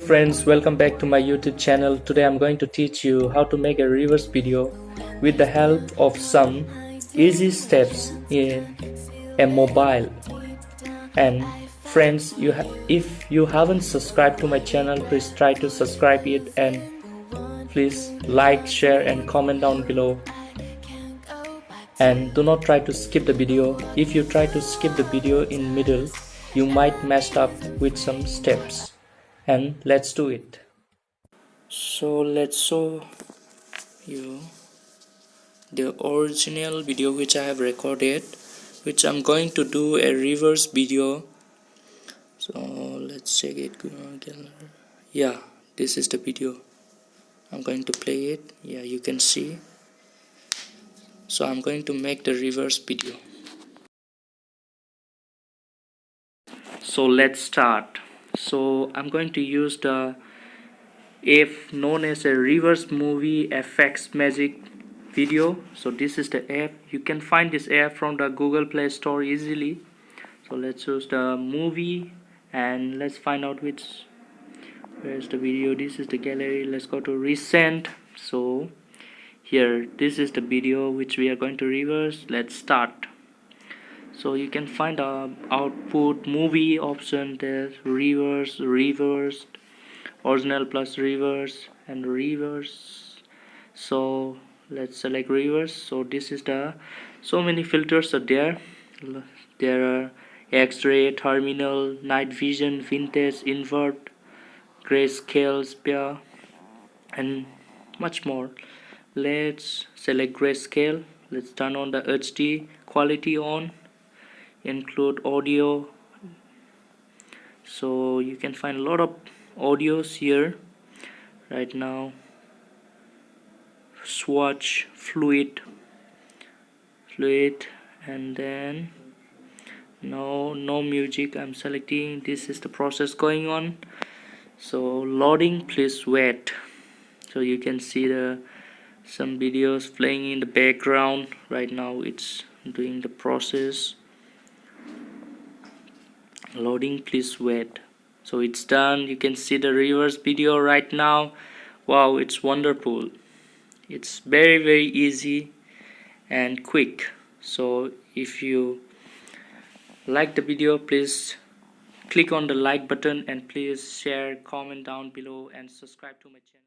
Friends, welcome back to my YouTube channel. Today I'm going to teach you how to make a reverse video with the help of some easy steps in a mobile. And friends, if you haven't subscribed to my channel, please try to subscribe it, and please like, share and comment down below. And do not try to skip the video. If you try to skip the video in middle, you might mess up with some steps. And let's do it. So let's show you the original video which I have recorded, which I'm going to do a reverse video. So let's check it. Yeah, this is the video. I'm going to play it. Yeah, you can see. So I'm going to make the reverse video. So let's start. So I'm going to use the app known as a reverse movie FX magic video. So this is the app. You can find this app from the Google Play Store easily. So let's choose the movie and let's find out where's the video. This is the gallery. Let's go to recent. So here, this is the video which we are going to reverse. Let's start. So you can find the output movie option there, reverse, reversed, original plus reverse and reverse. So let's select reverse. So this is the so many filters are there. There are X-ray, terminal, night vision, vintage, invert, grayscale, sphere and much more. Let's select grayscale. Let's turn on the HD quality on, include audio. So you can find a lot of audios here right now. Swatch, fluid, and then no music. I'm selecting. This is the process going on. So loading, please wait. So you can see some videos playing in the background right now. It's doing the process. Loading, please wait. So it's done. You can see the reverse video right now. Wow, it's wonderful. It's very easy and quick. So if you like the video, please click on the like button and please share, comment down below and subscribe to my channel.